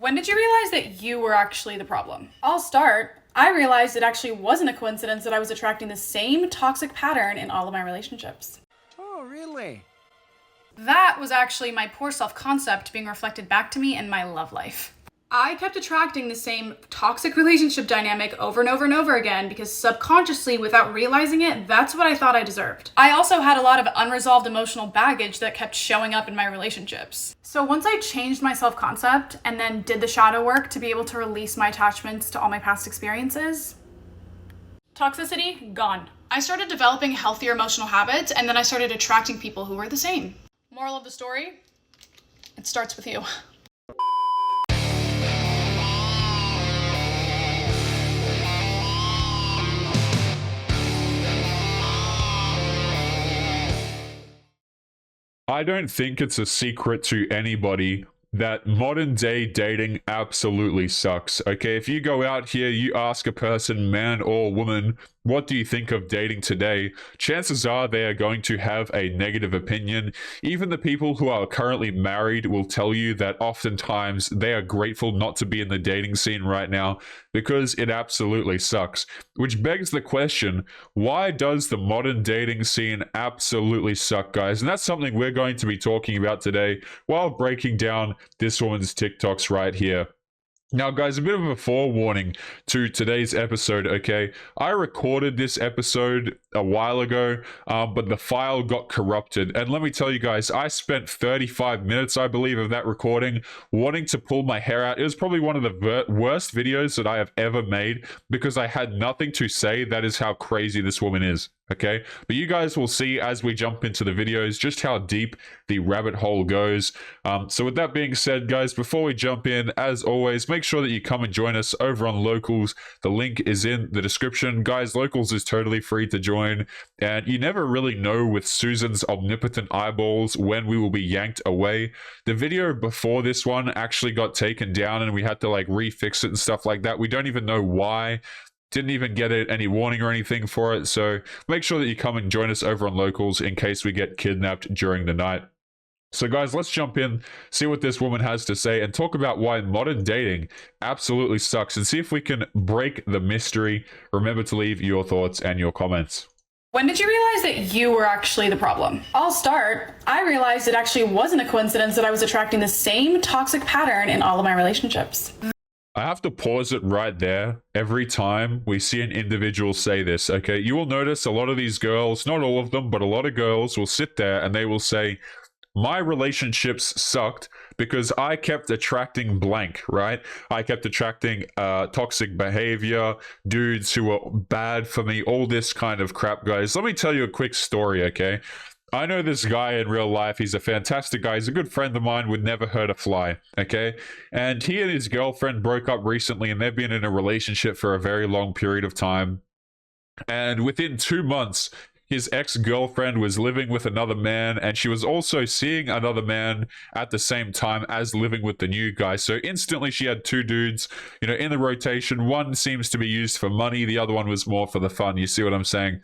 When did you realize that you were actually the problem? I'll start. I realized it actually wasn't a coincidence that I was attracting the same toxic pattern in all of my relationships. Oh, really? That was actually my poor self-concept being reflected back to me in my love life. I kept attracting the same toxic relationship dynamic over and over and over again because subconsciously, without realizing it, that's what I thought I deserved. I also had a lot of unresolved emotional baggage that kept showing up in my relationships. So once I changed my self-concept and then did the shadow work to be able to release my attachments to all my past experiences, toxicity, gone. I started developing healthier emotional habits, and then I started attracting people who were the same. Moral of the story, it starts with you. I don't think it's a secret to anybody that modern day dating absolutely sucks. Okay, if you go out here, you ask a person, man or woman, what do you think of dating today? Chances are they are going to have a negative opinion. Even the people who are currently married will tell you that oftentimes they are grateful not to be in the dating scene right now because it absolutely sucks. Which begs the question, why does the modern dating scene absolutely suck, guys? And that's something we're going to be talking about today while breaking down this woman's TikToks right here. Now, guys, a bit of a forewarning to today's episode, okay? I recorded this episode a while ago, but the file got corrupted. And let me tell you guys, I spent 35 minutes, I believe, of that recording wanting to pull my hair out. It was probably one of the worst videos that I have ever made because I had nothing to say. That is how crazy this woman is. Okay, but you guys will see as we jump into the videos just how deep the rabbit hole goes. So with that being said, guys, before we jump in, as always, make sure that you come and join us over on Locals. The link is in the description. Guys, Locals is totally free to join, and you never really know with Susan's omnipotent eyeballs when we will be yanked away. The video before this one actually got taken down and we had to like refix it and stuff like that. We don't even know why. Didn't even get any warning or anything for it, so make sure that you come and join us over on Locals in case we get kidnapped during the night. So guys, let's jump in, see what this woman has to say, and talk about why modern dating absolutely sucks, and see if we can break the mystery. Remember to leave your thoughts and your comments. When did you realize that you were actually the problem? I'll start. I realized it actually wasn't a coincidence that I was attracting the same toxic pattern in all of my relationships. I have to pause it right there every time we see an individual say this, okay? You will notice a lot of these girls, not all of them, but a lot of girls will sit there and they will say, my relationships sucked because I kept attracting blank, right? I kept attracting toxic behavior, dudes who were bad for me, all this kind of crap, guys. Let me tell you a quick story, okay? I know this guy in real life. He's a fantastic guy. He's a good friend of mine, would never hurt a fly, okay? And he and his girlfriend broke up recently, and they've been in a relationship for a very long period of time. And within 2 months, his ex-girlfriend was living with another man, and she was also seeing another man at the same time as living with the new guy. So instantly she had two dudes, you know, in the rotation. One seems to be used for money. The other one was more for the fun. You see what I'm saying?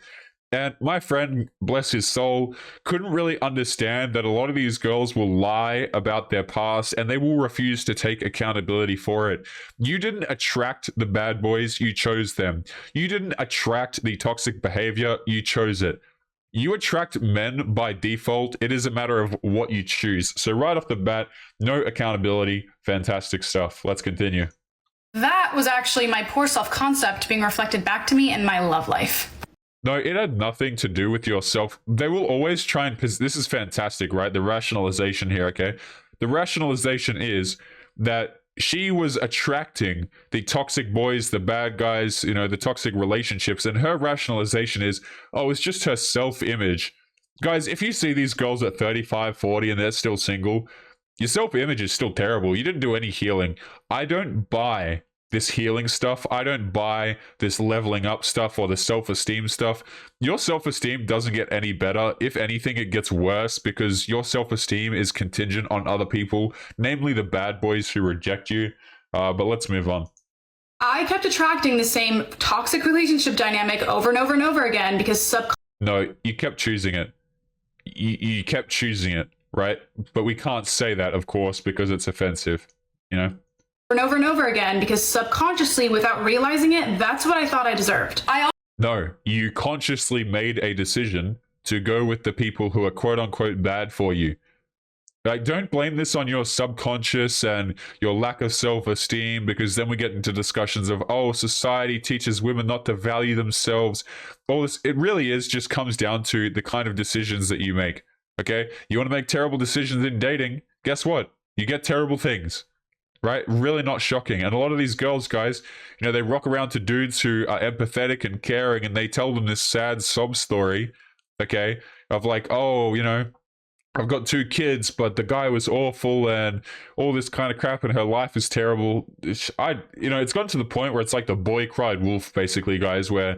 And my friend, bless his soul, couldn't really understand that a lot of these girls will lie about their past and they will refuse to take accountability for it. You didn't attract the bad boys, you chose them. You didn't attract the toxic behavior, you chose it. You attract men by default. It is a matter of what you choose. So right off the bat, no accountability. Fantastic stuff. Let's continue. That was actually my poor self-concept being reflected back to me in my love life. No, it had nothing to do with yourself. They will always try and... This is fantastic, right? The rationalization here, okay? The rationalization is that she was attracting the toxic boys, the bad guys, you know, the toxic relationships. And her rationalization is, oh, it's just her self-image. Guys, if you see these girls at 35, 40, and they're still single, your self-image is still terrible. You didn't do any healing. I don't buy this healing stuff. I don't buy this leveling up stuff or the self-esteem stuff. Your self-esteem doesn't get any better. If anything, it gets worse because your self-esteem is contingent on other people, namely the bad boys who reject you. But let's move on. I kept attracting the same toxic relationship dynamic over and over and over again because No, you kept choosing it. You kept choosing it, right? But we can't say that, of course, because it's offensive, you know? and over again because subconsciously, without realizing it, that's what I thought I deserved. No, you consciously made a decision to go with the people who are quote unquote bad for you. Like, don't blame this on your subconscious and your lack of self-esteem, because then we get into discussions of, oh, society teaches women not to value themselves. All this, it really is just comes down to the kind of decisions that you make, okay? You want to make terrible decisions in dating, guess what? You get terrible things, right? Really not shocking. And a lot of these girls, guys, you know, they rock around to dudes who are empathetic and caring, and they tell them this sad sob story, okay, of like, oh, you know, I've got 2 kids, but the guy was awful and all this kind of crap, and her life is terrible. It's gotten to the point where it's like the boy cried wolf, basically, guys, where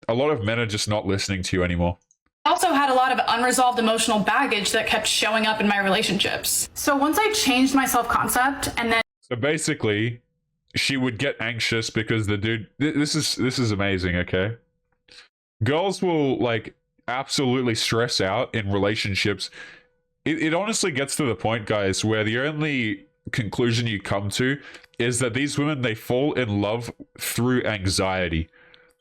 a lot of men are just not listening to you anymore. I also had a lot of unresolved emotional baggage that kept showing up in my relationships. So once I changed my self-concept and then... So basically, she would get anxious because the dude... This is amazing, okay? Girls will, like, absolutely stress out in relationships. It honestly gets to the point, guys, where the only conclusion you come to is that these women, they fall in love through anxiety,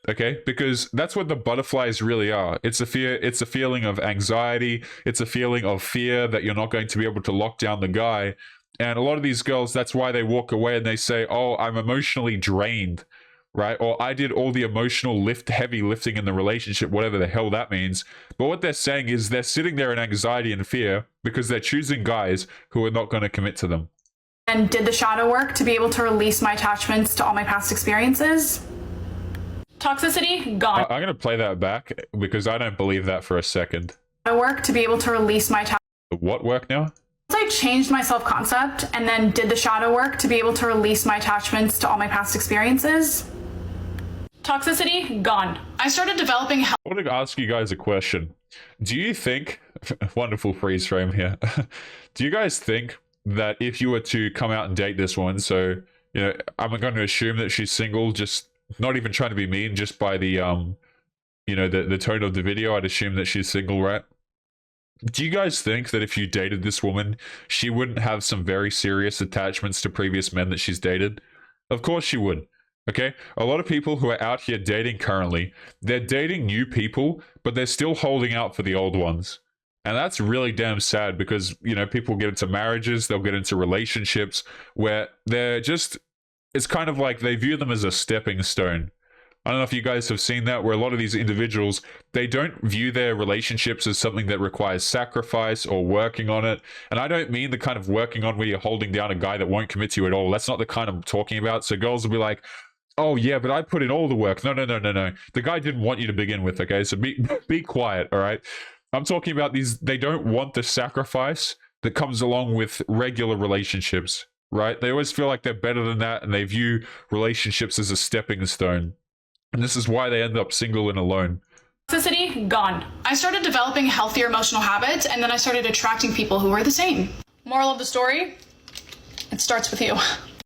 okay? Because that's what the butterflies really are. It's a feeling of anxiety. It's a feeling of fear that you're not going to be able to lock down the guy. And a lot of these girls, that's why they walk away and they say, oh, I'm emotionally drained, right? Or I did all the emotional heavy lifting in the relationship, whatever the hell that means. But what they're saying is they're sitting there in anxiety and fear because they're choosing guys who are not going to commit to them. And did the shadow work to be able to release my attachments to all my past experiences. Toxicity, gone. I'm going to play that back because I don't believe that for a second. Shadow work to be able to release my attachments. What work now? Once I changed my self-concept and then did the shadow work to be able to release my attachments to all my past experiences. Toxicity, gone. I started developing I want to ask you guys a question. Do you think, wonderful freeze frame here, do you guys think that if you were to come out and date this one, so, you know, I'm going to assume that she's single, just not even trying to be mean, just by the, you know, the tone of the video, I'd assume that she's single, right? Do you guys think that if you dated this woman, she wouldn't have some very serious attachments to previous men that she's dated? Of course she would. Okay, a lot of people who are out here dating currently, they're dating new people, but they're still holding out for the old ones. And that's really damn sad because, you know, people get into marriages, they'll get into relationships where they're just, it's kind of like they view them as a stepping stone. I don't know if you guys have seen that, where a lot of these individuals, they don't view their relationships as something that requires sacrifice or working on it. And I don't mean the kind of working on where you're holding down a guy that won't commit to you at all. That's not the kind I'm talking about. So girls will be like, oh yeah, but I put in all the work. No. The guy didn't want you to begin with, okay? So be quiet, all right? I'm talking about these, they don't want the sacrifice that comes along with regular relationships, right? They always feel like they're better than that, and they view relationships as a stepping stone. And this is why they end up single and alone. Toxicity, gone. I started developing healthier emotional habits, and then I started attracting people who were the same. Moral of the story, it starts with you.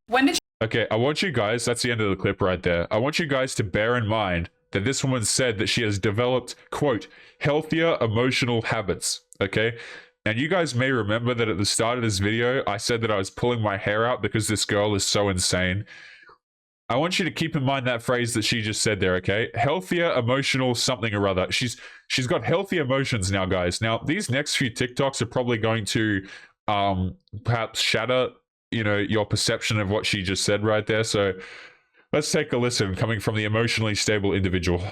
When did Okay, I want you guys, that's the end of the clip right there. I want you guys to bear in mind that this woman said that she has developed, quote, healthier emotional habits, okay? And you guys may remember that at the start of this video, I said that I was pulling my hair out because this girl is so insane. I want you to keep in mind that phrase that she just said there, okay? Healthier emotional something or other. She's got healthy emotions now, guys. Now, these next few TikToks are probably going to perhaps shatter, you know, your perception of what she just said right there. So let's take a listen coming from the emotionally stable individual.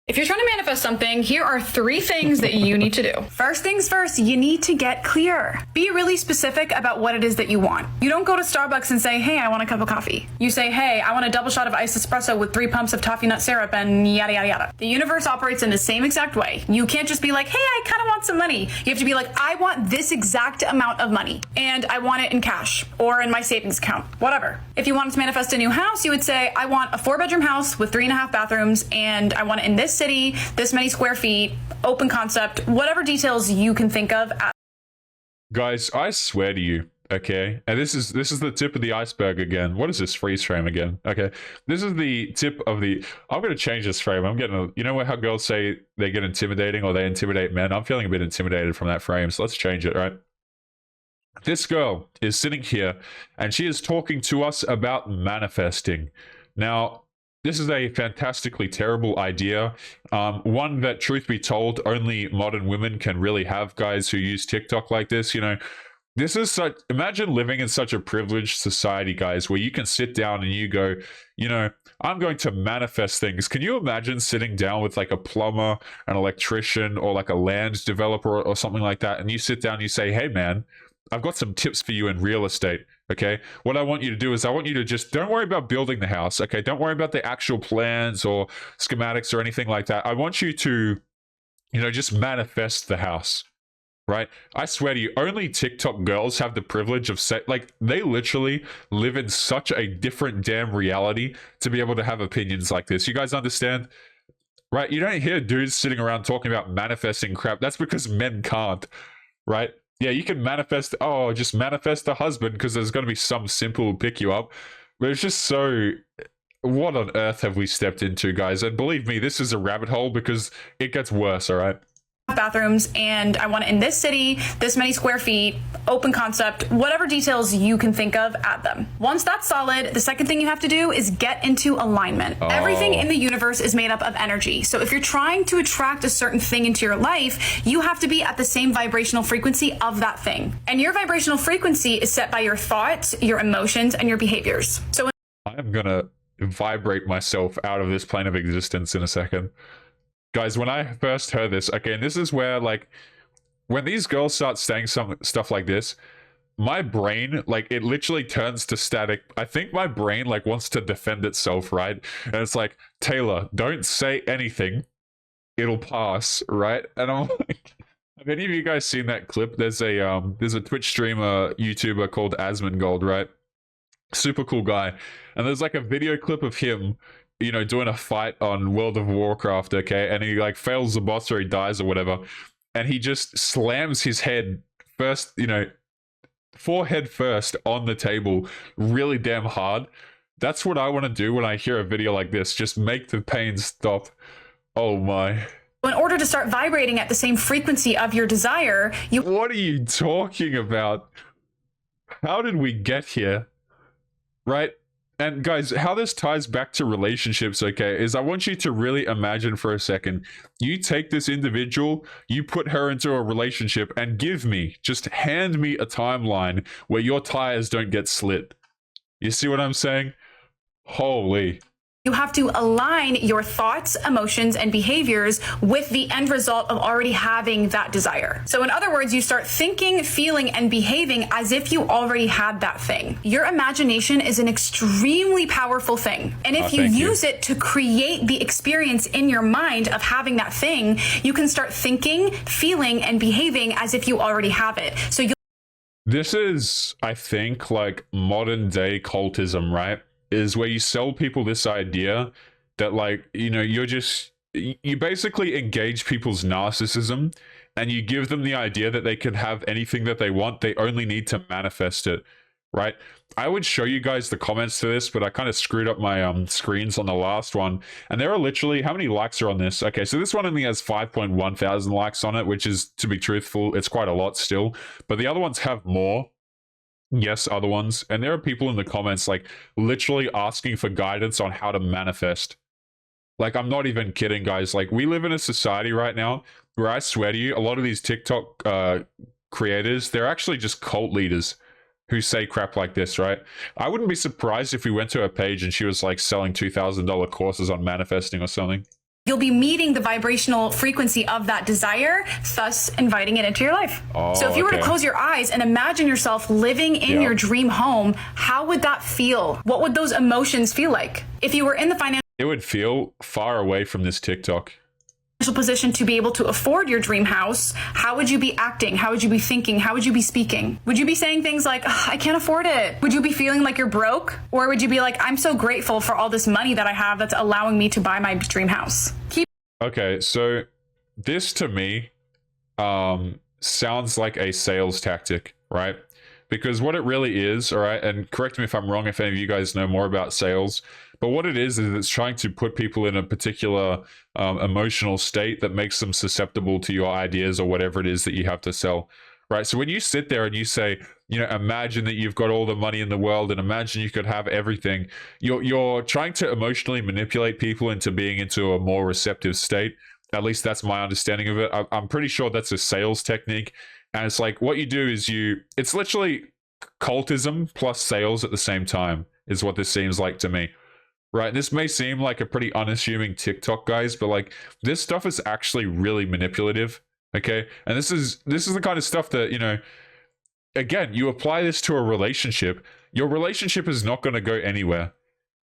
If you're trying to manifest something, here are 3 things that you need to do. First things first, you need to get clear. Be really specific about what it is that you want. You don't go to Starbucks and say, hey, I want a cup of coffee. You say, hey, I want a double shot of iced espresso with 3 pumps of toffee nut syrup and yada, yada, yada. The universe operates in the same exact way. You can't just be like, hey, I kind of want some money. You have to be like, I want this exact amount of money and I want it in cash or in my savings account, whatever. If you wanted to manifest a new house, you would say, I want a 4-bedroom house with 3.5 bathrooms and I want it in this city, this many square feet, open concept, whatever details you can think of. Guys, I swear to you, okay, and this is the tip of the iceberg again. What is this freeze frame again? Okay, this is the tip of the, I'm going to change this frame. I'm getting you know how girls say they get intimidating or they intimidate men? I'm feeling a bit intimidated from that frame, so let's change it, right? This girl is sitting here and she is talking to us about manifesting. Now, this is a fantastically terrible idea. One that, truth be told, only modern women can really have, guys who use TikTok like this. You know, this is such, imagine living in such a privileged society, guys, where you can sit down and you go, you know, I'm going to manifest things. Can you imagine sitting down with like a plumber, an electrician, or like a land developer or something like that, and you sit down and you say, hey man, I've got some tips for you in real estate. Okay. What I want you to do is I want you to just don't worry about building the house. Okay. Don't worry about the actual plans or schematics or anything like that. I want you to, you know, just manifest the house. Right? I swear to you, only TikTok girls have the privilege of like, they literally live in such a different damn reality to be able to have opinions like this. You guys understand? Right? You don't hear dudes sitting around talking about manifesting crap. That's because men can't. Right? Yeah, you can manifest, oh, just manifest a husband because there's going to be some simple who'll pick you up. But it's just so, what on earth have we stepped into, guys? And believe me, this is a rabbit hole because it gets worse, all right? Bathrooms, and I want it in this city, this many square feet, open concept, whatever details you can think of, add them. Once that's solid, the second thing you have to do is get into alignment. Everything in the universe is made up of energy. So if you're trying to attract a certain thing into your life, you have to be at the same vibrational frequency of that thing. And your vibrational frequency is set by your thoughts, your emotions, and your behaviors. So I'm gonna vibrate myself out of this plane of existence in a second. Guys, when I first heard this, okay, and this is where, like, when these girls start saying some stuff like this, my brain, like, it literally turns to static. I think my brain, like, wants to defend itself, right? And it's like, Taylor, don't say anything. It'll pass, right? And I'm like, have any of you guys seen that clip? There's a Twitch streamer, YouTuber called Asmongold, right? Super cool guy. And there's, like, a video clip of him, you know, doing a fight on World of Warcraft, okay, and he like fails the boss or he dies or whatever, and he just slams his head first, you know, forehead first on the table really damn hard. That's what I want to do when I hear a video like this. Just make the pain stop. Oh my. in order to start vibrating at the same frequency of your desire, you... What are you talking about? How did we get here? Right? And guys, how this ties back to relationships, okay, is I want you to really imagine for a second, you take this individual, you put her into a relationship, and just hand me a timeline where your tires don't get slit. You see what I'm saying? Holy. You have to align your thoughts, emotions, and behaviors with the end result of already having that desire. So in other words, you start thinking, feeling, and behaving as if you already had that thing. Your imagination is an extremely powerful thing. And if you use it to create the experience in your mind of having that thing, you can start thinking, feeling, and behaving as if you already have it. So this is, I think, like modern day cultism, right? Is where you sell people this idea that, like, you know, you basically engage people's narcissism and you give them the idea that they can have anything that they want. They only need to manifest it, right? I would show you guys the comments to this, but I kind of screwed up my screens on the last one. And there are literally, how many likes are on this? Okay, so this one only has 5.1 thousand likes on it, which is, to be truthful, it's quite a lot still. But the other ones have more. Yes, other ones. And there are people in the comments like literally asking for guidance on how to manifest. Like, I'm not even kidding, guys. Like, we live in a society right now where I swear to you, a lot of these TikTok creators, they're actually just cult leaders who say crap like this, right? I wouldn't be surprised if we went to her page and she was like selling $2,000 courses on manifesting or something. You'll be meeting the vibrational frequency of that desire, thus inviting it into your life. So if you were to close your eyes and imagine yourself living in your dream home, how would that feel? What would those emotions feel like? If you were in the financial... It would feel far away from this TikTok position to be able to afford your dream house. How would you be acting? How would you be thinking? How would you be speaking? Would you be saying things like, I can't afford it? Would you be feeling like you're broke? Or would you be like, I'm so grateful for all this money that I have that's allowing me to buy my dream house? Okay, so this to me sounds like a sales tactic, right? Because what it really is, all right, and correct me if I'm wrong if any of you guys know more about sales, but what it is it's trying to put people in a particular emotional state that makes them susceptible to your ideas or whatever it is that you have to sell, right? So when you sit there and you say, imagine that you've got all the money in the world and imagine you could have everything. You're trying to emotionally manipulate people into being into a more receptive state. At least that's my understanding of it. I'm pretty sure that's a sales technique. And it's like what you do is it's literally cultism plus sales at the same time is what this seems like to me. Right, this may seem like a pretty unassuming TikTok, guys, but like this stuff is actually really manipulative. Okay, and this is the kind of stuff that again, you apply this to a relationship. Your relationship is not going to go anywhere.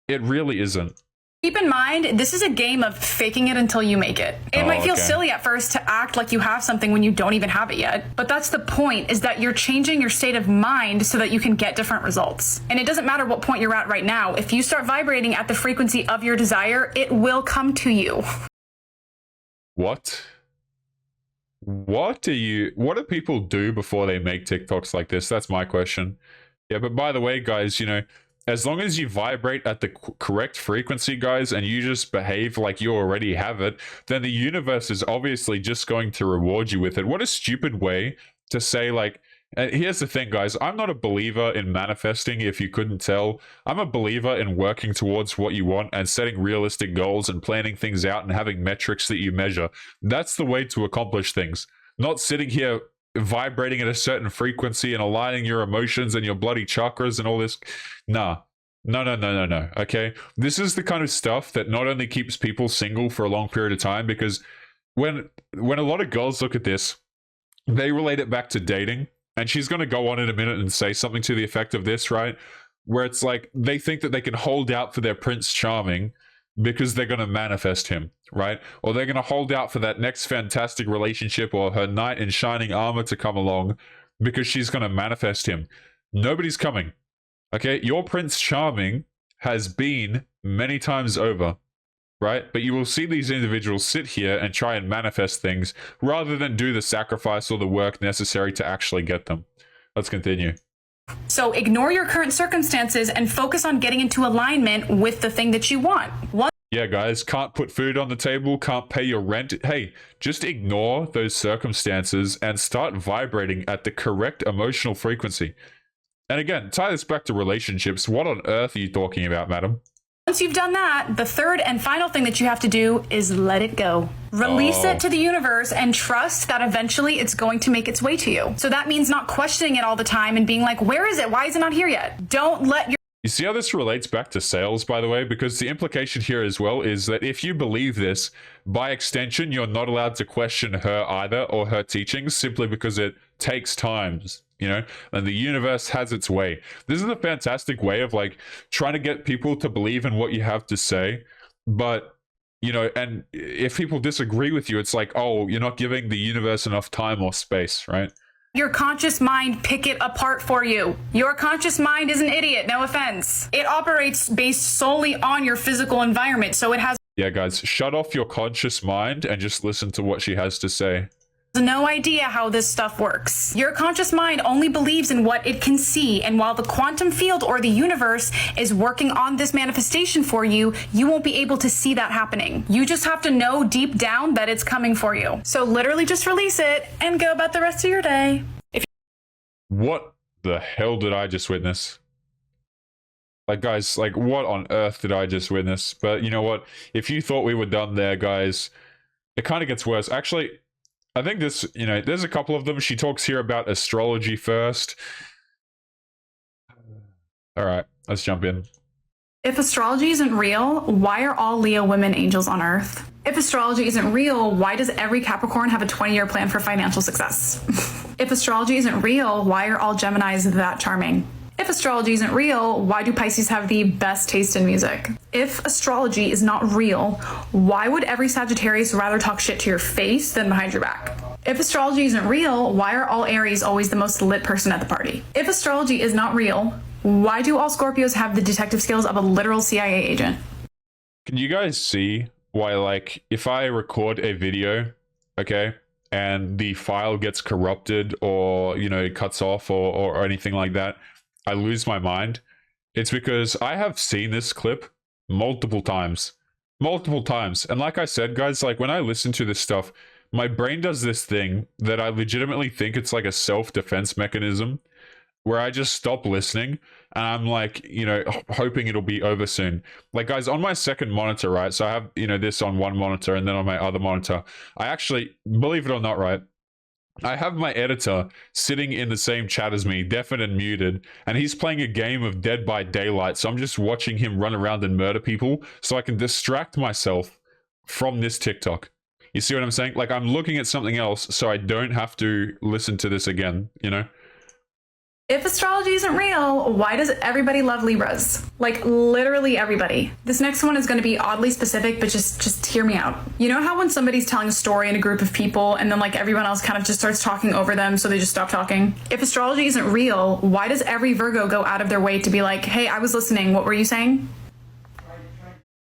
It really isn't. Keep in mind, this is a game of faking it until you make it. It might feel silly at first to act like you have something when you don't even have it yet. But that's the point, is that you're changing your state of mind so that you can get different results. And it doesn't matter what point you're at right now. If you start vibrating at the frequency of your desire, it will come to you. What? What do people do before they make TikToks like this? That's my question. Yeah, but by the way, guys, as long as you vibrate at the correct frequency, guys, and you just behave like you already have it, then the universe is obviously just going to reward you with it. What a stupid way to say, like, here's the thing, guys. I'm not a believer in manifesting, if you couldn't tell. I'm a believer in working towards what you want and setting realistic goals and planning things out and having metrics that you measure. That's the way to accomplish things. Not sitting here vibrating at a certain frequency and aligning your emotions and your bloody chakras and all this. Nah. No. Okay? This is the kind of stuff that not only keeps people single for a long period of time, because when a lot of girls look at this, they relate it back to dating. And she's going to go on in a minute and say something to the effect of this, right? Where it's like they think that they can hold out for their Prince Charming because they're going to manifest him, right? Or they're going to hold out for that next fantastic relationship or her knight in shining armor to come along because she's going to manifest him. Nobody's coming, okay? Your Prince Charming has been many times over, right? But you will see these individuals sit here and try and manifest things rather than do the sacrifice or the work necessary to actually get them. Let's continue. So ignore your current circumstances and focus on getting into alignment with the thing that you want. Yeah, guys, can't put food on the table, can't pay your rent. Hey, just ignore those circumstances and start vibrating at the correct emotional frequency. And again, tie this back to relationships. What on earth are you talking about, madam? Once you've done that, the third and final thing that you have to do is let it go. Release it to the universe and trust that eventually it's going to make its way to you. So that means not questioning it all the time and being like, where is it? Why is it not here yet? Don't let your... You see how this relates back to sales, by the way? Because the implication here as well is that if you believe this, by extension, you're not allowed to question her either or her teachings simply because it takes time. And the universe has its way. This is a fantastic way of like trying to get people to believe in what you have to say. But, and if people disagree with you, it's like, oh, you're not giving the universe enough time or space, right? Your conscious mind pick it apart for you. Your conscious mind is an idiot, no offense. It operates based solely on your physical environment, so it has... Yeah, guys, shut off your conscious mind and just listen to what she has to say. No idea how this stuff works. Your conscious mind only believes in what it can see, and while the quantum field or the universe is working on this manifestation for you, you won't be able to see that happening. You just have to know deep down that it's coming for you. So literally just release it and go about the rest of your day. What the hell did I just witness? Like, guys, like, what on earth did I just witness? But you know what? If you thought we were done there, guys, it kind of gets worse. Actually, I think this, there's a couple of them. She talks here about astrology first. All right, let's jump in. If astrology isn't real, why are all Leo women angels on Earth? If astrology isn't real, why does every Capricorn have a 20-year plan for financial success? If astrology isn't real, why are all Geminis that charming? If astrology isn't real, why do Pisces have the best taste in music? If astrology is not real, why would every Sagittarius rather talk shit to your face than behind your back? If astrology isn't real, why are all Aries always the most lit person at the party? If astrology is not real, why do all Scorpios have the detective skills of a literal CIA agent? Can you guys see why, like, if I record a video, okay, and the file gets corrupted or, it cuts off or anything like that, I lose my mind? It's because I have seen this clip multiple times. And like I said, guys, like when I listen to this stuff, my brain does this thing that I legitimately think it's like a self-defense mechanism where I just stop listening and I'm like, hoping it'll be over soon. Like, guys, on my second monitor, right? So I have, this on one monitor, and then on my other monitor, I actually, believe it or not, right? I have my editor sitting in the same chat as me, deafened and muted, and he's playing a game of Dead by Daylight. So I'm just watching him run around and murder people so I can distract myself from this TikTok. You see what I'm saying? Like, I'm looking at something else so I don't have to listen to this again, If astrology isn't real, why does everybody love Libras? Like, literally everybody. This next one is going to be oddly specific, but just hear me out. You know how when somebody's telling a story in a group of people and then like everyone else kind of just starts talking over them, so they just stop talking? If astrology isn't real, why does every Virgo go out of their way to be like, hey, I was listening, what were you saying?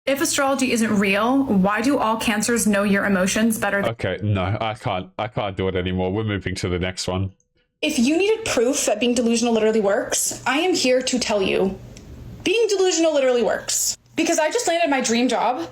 If astrology isn't real, why do all Cancers know your emotions better than— Okay, no, I can't do it anymore. We're moving to the next one. If you needed proof that being delusional literally works, I am here to tell you, being delusional literally works. Because I just landed my dream job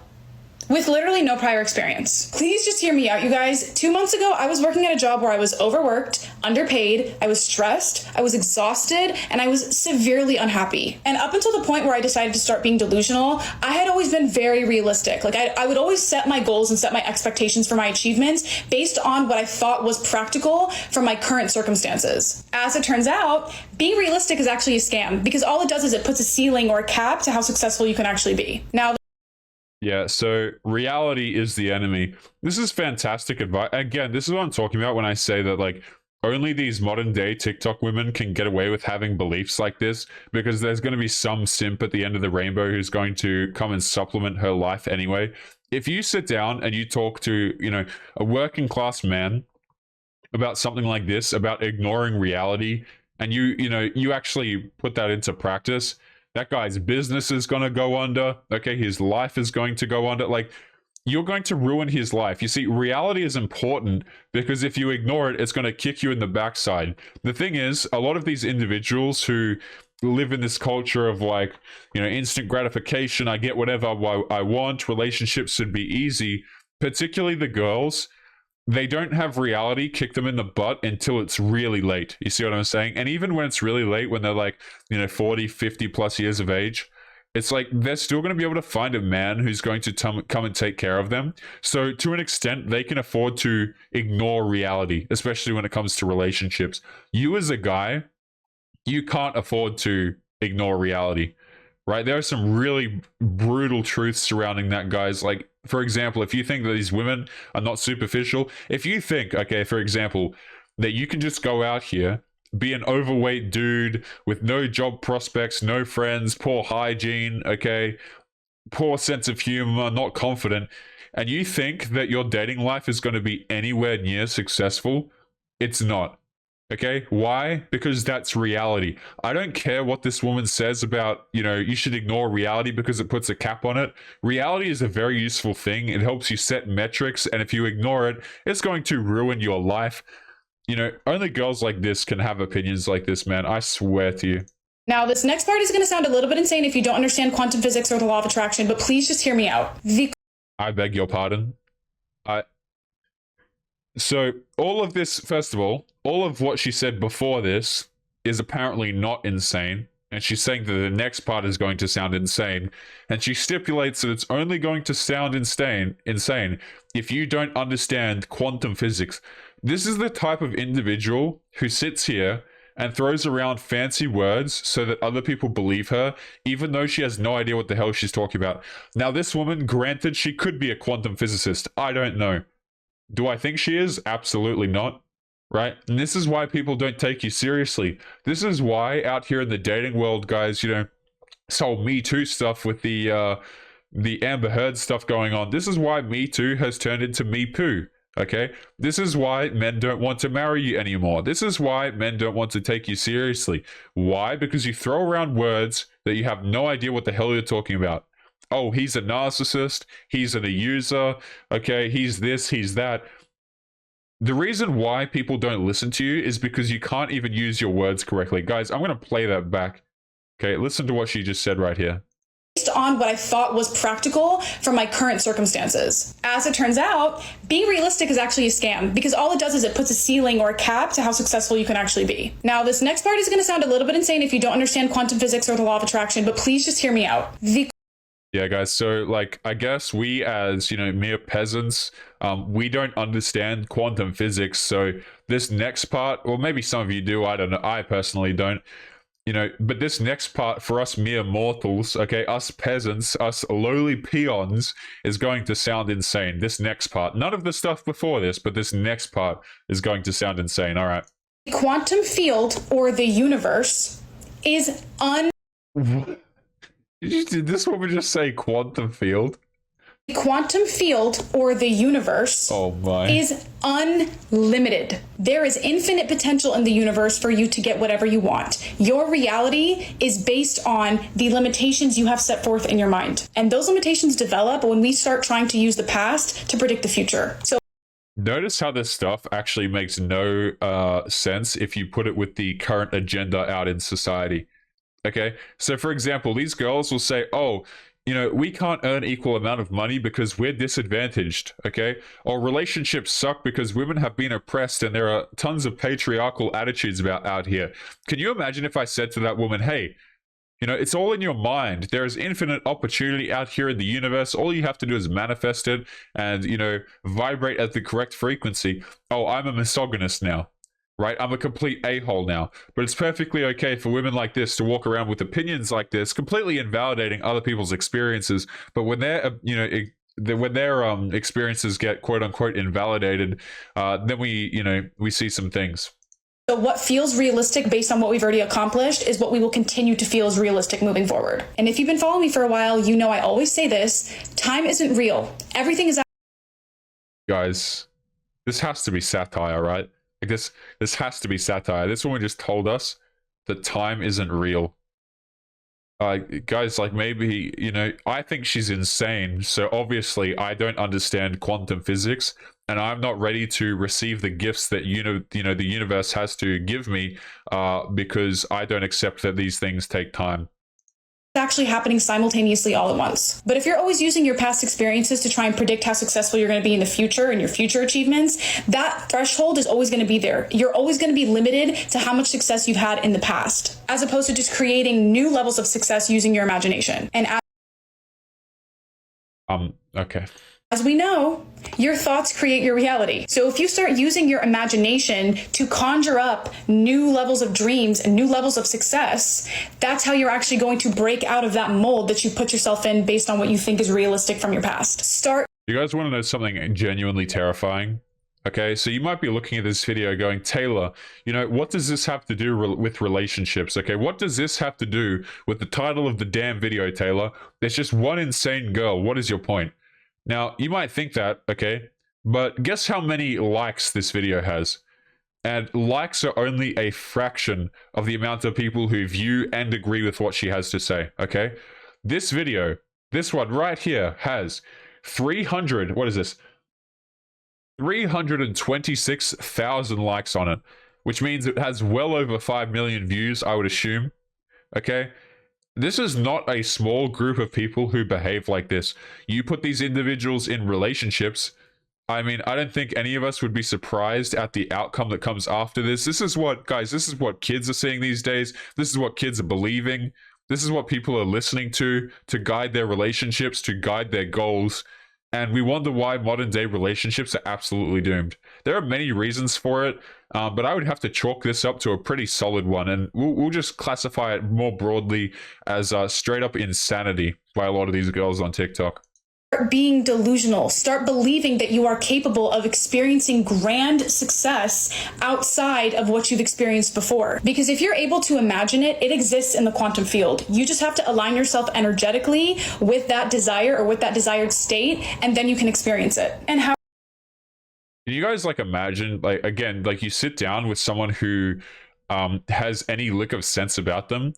with literally no prior experience. Please just hear me out, you guys. 2 months ago, I was working at a job where I was overworked, underpaid, I was stressed, I was exhausted, and I was severely unhappy. And up until the point where I decided to start being delusional, I had always been very realistic. Like, I would always set my goals and set my expectations for my achievements based on what I thought was practical for my current circumstances. As it turns out, being realistic is actually a scam, because all it does is it puts a ceiling or a cap to how successful you can actually be. Now, yeah, so reality is the enemy. This is fantastic advice. Again, this is what I'm talking about when I say that, like, only these modern day TikTok women can get away with having beliefs like this, because there's going to be some simp at the end of the rainbow who's going to come and supplement her life anyway. If you sit down and you talk to, a working class man about something like this, about ignoring reality, and you actually put that into practice, that guy's business is going to go under. Okay, his life is going to go under. Like, you're going to ruin his life. You see, reality is important because if you ignore it, it's going to kick you in the backside. The thing is, a lot of these individuals who live in this culture of, like, instant gratification, I get whatever I want, relationships should be easy, particularly the girls, they don't have reality kick them in the butt until it's really late. You see what I'm saying? And even when it's really late, when they're like, 40, 50 plus years of age, it's like they're still going to be able to find a man who's going to come and take care of them. So to an extent, they can afford to ignore reality, especially when it comes to relationships. You as a guy, you can't afford to ignore reality, right? There are some really brutal truths surrounding that, guys. Like, for example, if you think that these women are not superficial, if you think, okay, for example, that you can just go out here, be an overweight dude with no job prospects, no friends, poor hygiene, okay, poor sense of humor, not confident, and you think that your dating life is going to be anywhere near successful, it's not. Okay, why? Because that's reality. I don't care what this woman says about, you should ignore reality because it puts a cap on it. Reality is a very useful thing. It helps you set metrics, and if you ignore it, it's going to ruin your life. Only girls like this can have opinions like this, man. I swear to you. now this next part is going to sound a little bit insane if you don't understand quantum physics or the law of attraction, but please just hear me out. I beg your pardon. So all of this, first of all of what she said before this is apparently not insane. And she's saying that the next part is going to sound insane. And she stipulates that it's only going to sound insane if you don't understand quantum physics. This is the type of individual who sits here and throws around fancy words so that other people believe her, even though she has no idea what the hell she's talking about. Now, this woman, granted, she could be a quantum physicist. I don't know. Do I think she is? Absolutely not. Right? And this is why people don't take you seriously. This is why out here in the dating world, guys, this whole Me Too stuff with the Amber Heard stuff going on. This is why Me Too has turned into Me Poo. Okay? This is why men don't want to marry you anymore. This is why men don't want to take you seriously. Why? Because you throw around words that you have no idea what the hell you're talking about. Oh, he's a narcissist. He's an abuser. Okay, he's this, he's that. The reason why people don't listen to you is because you can't even use your words correctly. Guys, I'm going to play that back. Okay, listen to what she just said right here. based on what I thought was practical for my current circumstances. As it turns out, being realistic is actually a scam because all it does is it puts a ceiling or a cap to how successful you can actually be. Now, this next part is going to sound a little bit insane if you don't understand quantum physics or the law of attraction, but please just hear me out. Yeah, guys. So, like, I guess we as, mere peasants, we don't understand quantum physics. So this next part, or maybe some of you do, I don't know. I personally don't. But this next part for us mere mortals, okay, us peasants, us lowly peons, is going to sound insane. This next part, none of the stuff before this, but this next part is going to sound insane. All right. The quantum field or the universe is Did this woman just say quantum field? The quantum field or the universe is unlimited. There is infinite potential in the universe for you to get whatever you want. Your reality is based on the limitations you have set forth in your mind. And those limitations develop when we start trying to use the past to predict the future. So notice how this stuff actually makes no sense if you put it with the current agenda out in society. Okay, so for example, these girls will say, oh, we can't earn equal amount of money because we're disadvantaged, okay? Or relationships suck because women have been oppressed and there are tons of patriarchal attitudes out here. Can you imagine if I said to that woman, hey, it's all in your mind. There is infinite opportunity out here in the universe. All you have to do is manifest it and, vibrate at the correct frequency. Oh, I'm a misogynist now. Right? I'm a complete a-hole now. But it's perfectly okay for women like this to walk around with opinions like this, completely invalidating other people's experiences. But when when their experiences get quote unquote invalidated, then we see some things. So what feels realistic based on what we've already accomplished is what we will continue to feel is realistic moving forward. And if you've been following me for a while, I always say this, time isn't real. Everything is... Guys, this has to be satire, right? This has to be satire. This woman just told us that time isn't real. Guys, maybe, I think she's insane. So obviously I don't understand quantum physics and I'm not ready to receive the gifts that, the universe has to give me because I don't accept that these things take time. Actually happening simultaneously all at once. But if you're always using your past experiences to try and predict how successful you're going to be in the future and your future achievements, that threshold is always going to be there. You're always going to be limited to how much success you've had in the past, as opposed to just creating new levels of success using your imagination. And okay. As we know, your thoughts create your reality. So if you start using your imagination to conjure up new levels of dreams and new levels of success, that's how you're actually going to break out of that mold that you put yourself in based on what you think is realistic from your past. You guys want to know something genuinely terrifying? Okay, so you might be looking at this video going, Taylor, what does this have to do with relationships? Okay, what does this have to do with the title of the damn video, Taylor? There's just one insane girl. What is your point? Now, you might think that, okay, but guess how many likes this video has? And likes are only a fraction of the amount of people who view and agree with what she has to say, okay? This video, this one right here, has 326,000 likes on it, which means it has well over 5 million views, I would assume, okay? This is not a small group of people who behave like this. You put these individuals in relationships. I mean, I don't think any of us would be surprised at the outcome that comes after this. This is what, guys, this is what kids are seeing these days. This is what kids are believing. This is what people are listening to guide their relationships, to guide their goals. And we wonder why modern day relationships are absolutely doomed. There are many reasons for it, but I would have to chalk this up to a pretty solid one. And we'll just classify it more broadly as straight up insanity by a lot of these girls on TikTok. Being delusional. Start believing that you are capable of experiencing grand success outside of what you've experienced before. Because if you're able to imagine it, it exists in the quantum field. You just have to align yourself energetically with that desire or with that desired state, and then you can experience it. And how can you guys imagine, again, you sit down with someone who has any lick of sense about them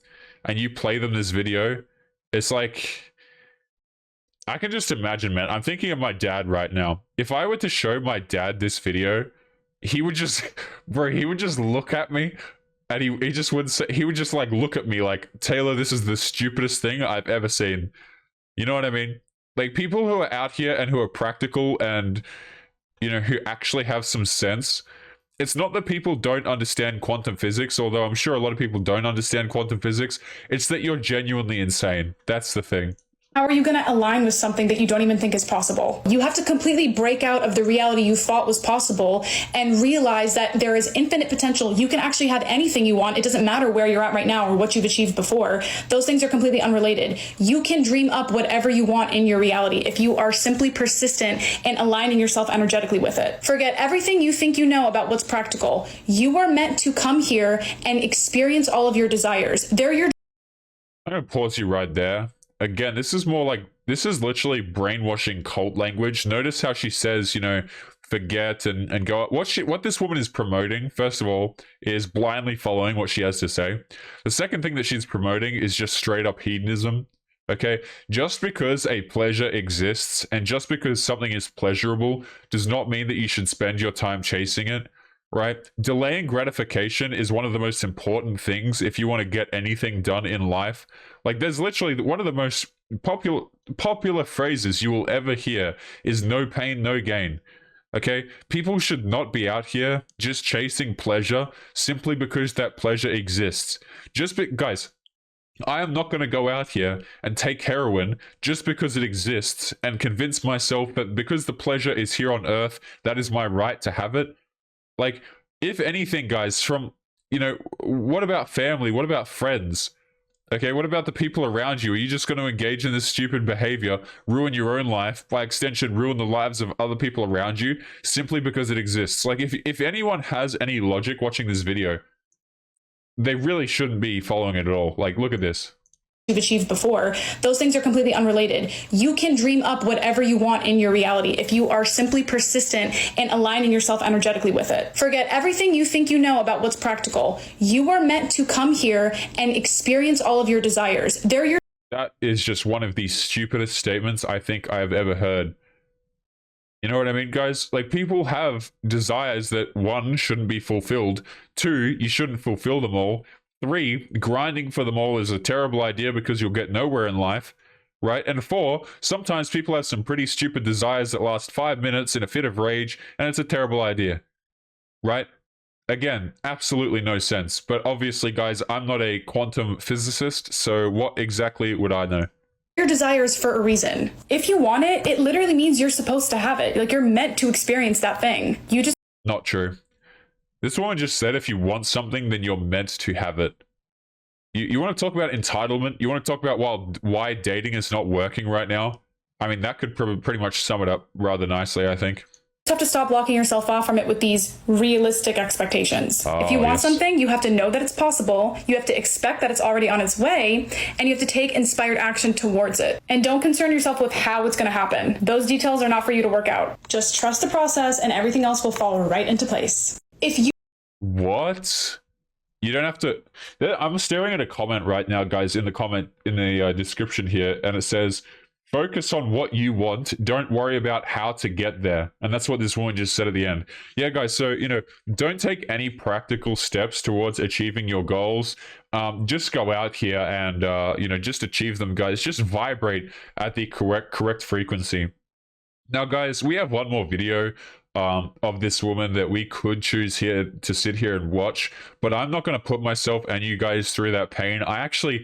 and you play them this video? It's I can just imagine, man. I'm thinking of my dad right now. If I were to show my dad this video, he would just, bro, he would just look at me And he just wouldn't say, he would just like look at me like, Taylor, this is the stupidest thing I've ever seen. You know what I mean? Like people who are out here and who are practical and, you know, who actually have some sense. It's not that people don't understand quantum physics, although I'm sure a lot of people don't understand quantum physics. It's that you're genuinely insane. That's the thing. How are you going to align with something that you don't even think is possible? You have to completely break out of the reality you thought was possible and realize that there is infinite potential. You can actually have anything you want. It doesn't matter where you're at right now or what you've achieved before. Those things are completely unrelated. You can dream up whatever you want in your reality if you are simply persistent and aligning yourself energetically with it. Forget everything you think you know about what's practical. You are meant to come here and experience all of your desires. They're your I'm going to pause you right there. Again, this is more like, this is literally brainwashing cult language. Notice how she says, you know, forget and go. What this woman is promoting, first of all, is blindly following what she has to say. The second thing that she's promoting is just straight up hedonism. Okay, just because a pleasure exists and just because something is pleasurable does not mean that you should spend your time chasing it. Right? Delaying gratification is one of the most important things if you want to get anything done in life. Like there's literally one of the most popular phrases you will ever hear is no pain, no gain. Okay? People should not be out here just chasing pleasure simply because that pleasure exists. Guys, I am not going to go out here and take heroin just because it exists and convince myself that because the pleasure is here on earth, that is my right to have it. Like, if anything, guys, from, you know, what about family? What about friends? Okay, what about the people around you? Are you just going to engage in this stupid behavior, ruin your own life, by extension, ruin the lives of other people around you, simply because it exists? Like, if anyone has any logic watching this video, they really shouldn't be following it at all. Like, look at this. You've achieved before. Those things are completely unrelated. You can dream up whatever you want in your reality if you are simply persistent and aligning yourself energetically with it. Forget everything you think you know about what's practical. You are meant to come here and experience all of your desires. They're your. That is just one of the stupidest statements I think I have ever heard. You know what I mean, guys? Like, people have desires that, one, shouldn't be fulfilled. Two, you shouldn't fulfill them all. Three, grinding for them all is a terrible idea because you'll get nowhere in life, right? And four, sometimes people have some pretty stupid desires that last 5 minutes in a fit of rage, and it's a terrible idea, right? Again, absolutely no sense. But obviously, guys, I'm not a quantum physicist, so what exactly would I know? Your desires for a reason. If you want it, it literally means you're supposed to have it. Like, you're meant to experience that thing. You just. Not true. This woman just said if you want something, then you're meant to have it. You want to talk about entitlement? You want to talk about why dating is not working right now? I mean, that could pretty much sum it up rather nicely, I think. You have to stop blocking yourself off from it with these realistic expectations. If you want something, you have to know that it's possible, you have to expect that it's already on its way, and you have to take inspired action towards it. And don't concern yourself with how it's going to happen. Those details are not for you to work out. Just trust the process and everything else will fall right into place. If you. What? You don't have to. I'm staring at a comment right now, guys, in the description here, and it says, focus on what you want. Don't worry about how to get there. And that's what this woman just said at the end. Yeah, guys, so, you know, don't take any practical steps towards achieving your goals. Just go out here and, you know, just achieve them, guys. Just vibrate at the correct frequency. Now, guys, we have one more video of this woman that we could choose here to sit here and watch, but I'm not going to put myself and you guys through that pain. After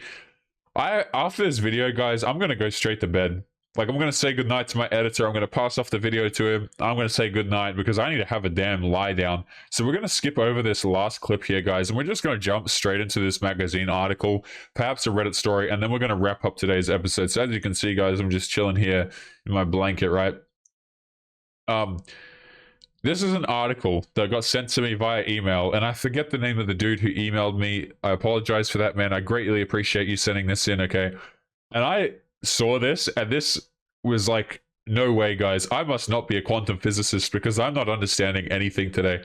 this video, guys, I'm going to go straight to bed. Like, I'm going to say goodnight to my editor. I'm going to pass off the video to him. I'm going to say goodnight because I need to have a damn lie down. So we're going to skip over this last clip here, guys, and we're just going to jump straight into this magazine article, perhaps a Reddit story, and then we're going to wrap up today's episode. So as you can see, guys, I'm just chilling here in my blanket, right? This is an article that got sent to me via email, and I forget the name of the dude who emailed me. I apologize for that, man. I greatly appreciate you sending this in, okay? And I saw this, and this was like, no way, guys. I must not be a quantum physicist because I'm not understanding anything today.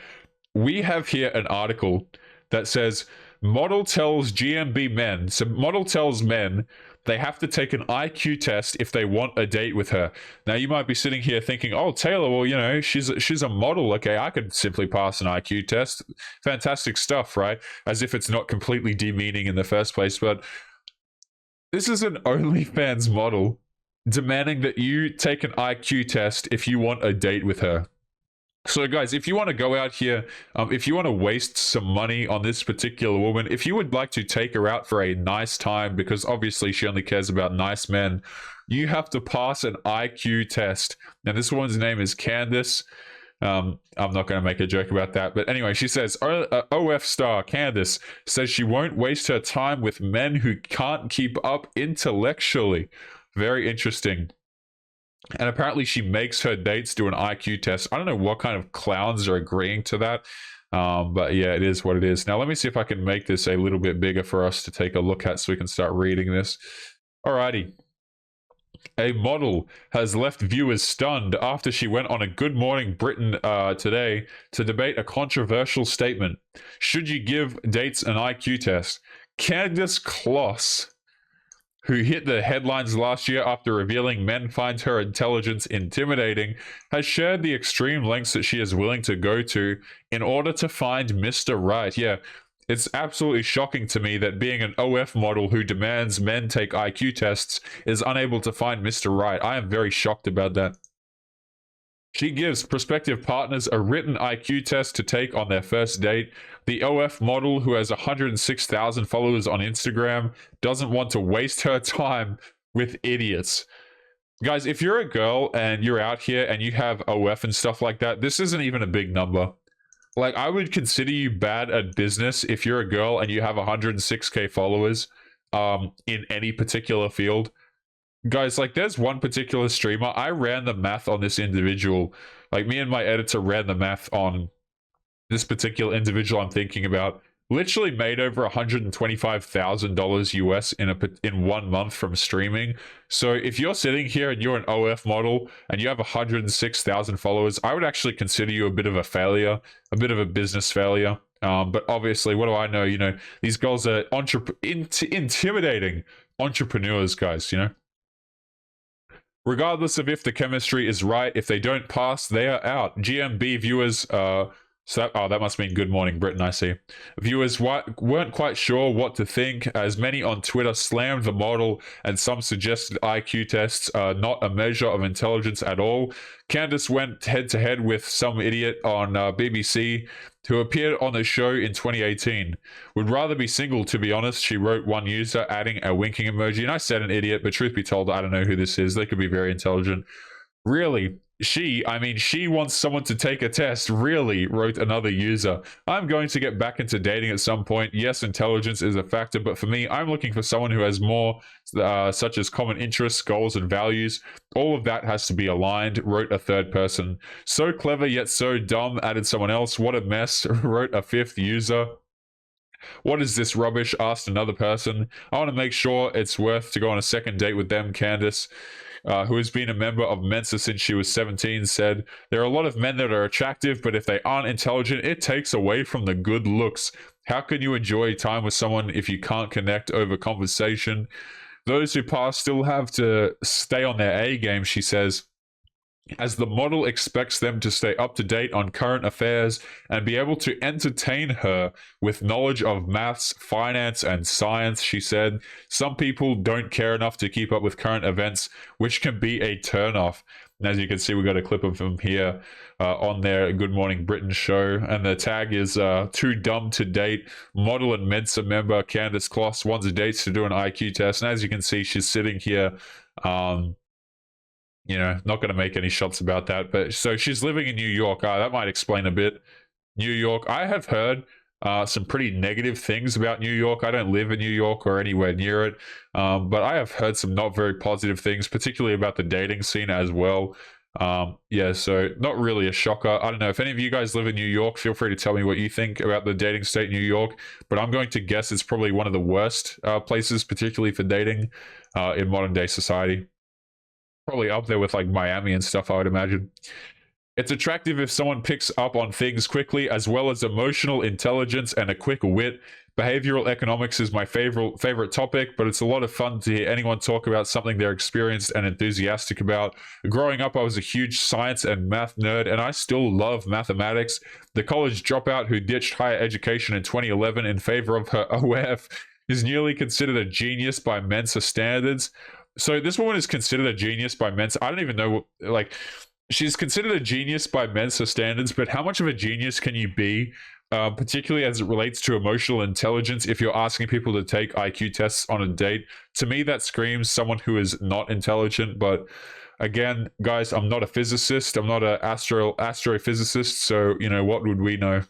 We have here an article that says, model tells GMB men, so model tells men They have to take an IQ test if they want a date with her. Now, you might be sitting here thinking, oh, Taylor, well, you know, she's a model. Okay, I could simply pass an IQ test. Fantastic stuff, right? As if it's not completely demeaning in the first place. But this is an OnlyFans model demanding that you take an IQ test if you want a date with her. So guys, if you want to go out here, if you want to waste some money on this particular woman, if you would like to take her out for a nice time, because obviously she only cares about nice men, you have to pass an IQ test. Now this woman's name is Candace. I'm not going to make a joke about that, but anyway, she says, OF star Candace says she won't waste her time with men who can't keep up intellectually. Very interesting. And apparently she makes her dates do an IQ test. I don't know what kind of clowns are agreeing to that. But yeah, it is what it is. Now, let me see if I can make this a little bit bigger for us to take a look at so we can start reading this. Alrighty. A model has left viewers stunned after she went on a Good Morning Britain today to debate a controversial statement. Should you give dates an IQ test? Candace Kloss, who hit the headlines last year after revealing men find her intelligence intimidating, has shared the extreme lengths that she is willing to go to in order to find Mr. Right. Yeah, it's absolutely shocking to me that being an OF model who demands men take IQ tests is unable to find Mr. Right. I am very shocked about that. She gives prospective partners a written IQ test to take on their first date. The OF model, who has 106,000 followers on Instagram, doesn't want to waste her time with idiots. Guys, if you're a girl and you're out here and you have OF and stuff like that, this isn't even a big number. Like, I would consider you bad at business if you're a girl and you have 106k followers in any particular field. Guys, like, there's one particular streamer. I ran the math on this individual. Like, me and my editor ran the math on this particular individual I'm thinking about. Literally made over $125,000 US in 1 month from streaming. So if you're sitting here and you're an OF model and you have 106,000 followers, I would actually consider you a bit of a failure, a bit of a business failure. But obviously, what do I know? You know, these girls are intimidating entrepreneurs, guys, you know? Regardless of if the chemistry is right, if they don't pass, they are out. GMB viewers, that must mean Good Morning Britain, I see. Viewers weren't quite sure what to think, as many on Twitter slammed the model and some suggested IQ tests are not a measure of intelligence at all. Candace went head-to-head with some idiot on BBC who appeared on the show in 2018. Would rather be single, to be honest, she wrote one user, adding a winking emoji. And I said an idiot, but truth be told, I don't know who this is. They could be very intelligent. Really? She wants someone to take a test, really, wrote another user. I'm going to get back into dating at some point. Yes, intelligence is a factor, but for me, I'm looking for someone who has more, such as common interests, goals, and values. All of that has to be aligned, wrote a third person. So clever, yet so dumb, added someone else. What a mess, wrote a fifth user. What is this rubbish, asked another person. I want to make sure it's worth to go on a second date with them, Candace. Who has been a member of Mensa since she was 17, said, there are a lot of men that are attractive, but if they aren't intelligent, it takes away from the good looks. How can you enjoy time with someone if you can't connect over conversation? Those who pass still have to stay on their A game, she says, as the model expects them to stay up to date on current affairs and be able to entertain her with knowledge of maths, finance, and science, she said. Some people don't care enough to keep up with current events, which can be a turnoff. And as you can see, we got a clip of them here on their Good Morning Britain show. And the tag is too dumb to date. Model and Mensa member Candace Kloss wants dates to do an IQ test. And as you can see, she's sitting here you know, not going to make any shots about that. But so she's living in New York. That might explain a bit. New York. I have heard some pretty negative things about New York. I don't live in New York or anywhere near it. But I have heard some not very positive things, particularly about the dating scene as well. Yeah, so not really a shocker. I don't know if any of you guys live in New York, feel free to tell me what you think about the dating state New York, but I'm going to guess it's probably one of the worst places, particularly for dating in modern day society. Probably up there with like Miami and stuff, I would imagine. It's attractive if someone picks up on things quickly, as well as emotional intelligence and a quick wit. Behavioral economics is my favorite topic, but it's a lot of fun to hear anyone talk about something they're experienced and enthusiastic about. Growing up, I was a huge science and math nerd, and I still love mathematics. The college dropout who ditched higher education in 2011 in favor of her OF is nearly considered a genius by Mensa standards. So this woman is considered a genius by Mensa. I don't even know, like, she's considered a genius by Mensa standards, but how much of a genius can you be? Particularly as it relates to emotional intelligence, if you're asking people to take IQ tests on a date. To me, that screams someone who is not intelligent. But again, guys, I'm not a physicist. I'm not an astrophysicist. So, you know, what would we know?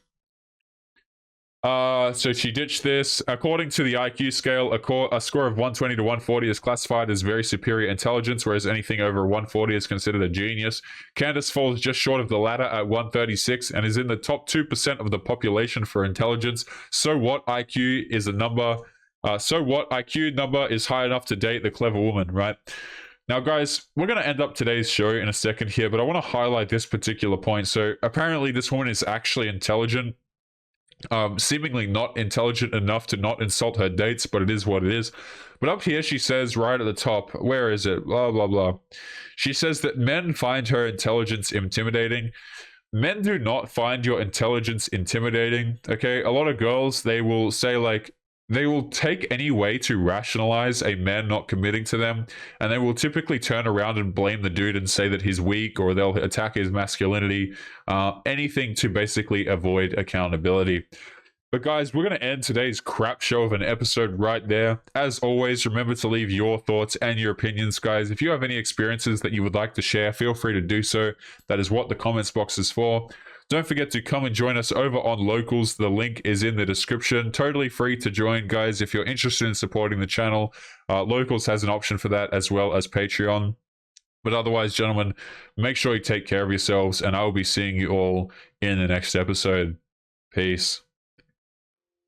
So she ditched this. According to the IQ scale, a score of 120 to 140 is classified as very superior intelligence, whereas anything over 140 is considered a genius. Candace falls just short of the latter at 136 and is in the top 2% of the population for intelligence. So what? IQ is a number. So what? IQ number is high enough to date the clever woman, right? Now, guys, we're going to end up today's show in a second here, but I want to highlight this particular point. So apparently this woman is actually intelligent. Seemingly not intelligent enough to not insult her dates, but it is what it is. But up here she says right at the top, where is it? Blah, blah, blah. She says that men find her intelligence intimidating. Men do not find your intelligence intimidating, okay? A lot of girls, they will say, like, they will take any way to rationalize a man not committing to them, and they will typically turn around and blame the dude and say that he's weak, or they'll attack his masculinity, anything to basically avoid accountability. But guys, we're going to end today's crap show of an episode right there. As always, remember to leave your thoughts and your opinions, guys. If you have any experiences that you would like to share, feel free to do so. That is what the comments box is for. Don't forget to come and join us over on Locals. The link is in the description. Totally free to join, guys, if you're interested in supporting the channel. Locals has an option for that, as well as Patreon. But otherwise, gentlemen, make sure you take care of yourselves, and I will be seeing you all in the next episode. Peace.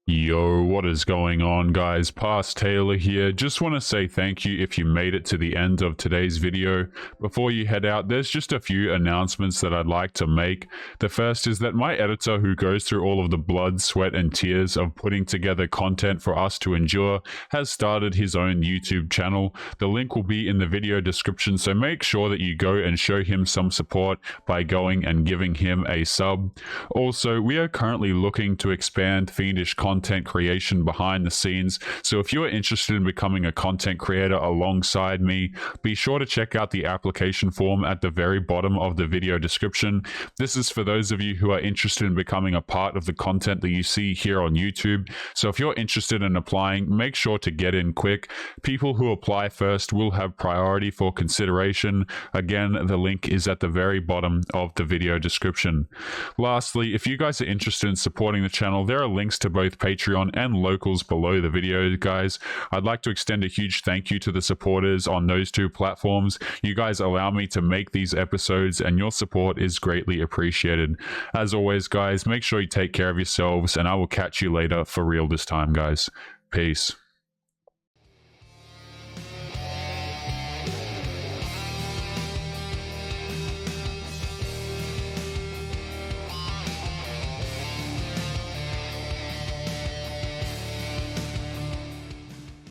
Yo, what is going on, guys? Past Taylor here. Just want to say thank you if you made it to the end of today's video. Before you head out, there's just a few announcements that I'd like to make. The first is that my editor, who goes through all of the blood, sweat, and tears of putting together content for us to endure, has started his own YouTube channel. The link will be in the video description, so make sure that you go and show him some support by going and giving him a sub. Also, we are currently looking to expand Fiendish content creation behind the scenes, so if you're interested in becoming a content creator alongside me, be sure to check out the application form at the very bottom of the video description. This is for those of you who are interested in becoming a part of the content that you see here on YouTube. So if you're interested in applying, make sure to get in quick. People who apply first will have priority for consideration. Again, the link is at the very bottom of the video description. Lastly, if you guys are interested in supporting the channel, there are links to both Patreon and Locals below the video, guys. I'd like to extend a huge thank you to the supporters on those two platforms. You guys allow me to make these episodes, and your support is greatly appreciated. As always, guys, make sure you take care of yourselves, and I will catch you later for real this time, guys. Peace.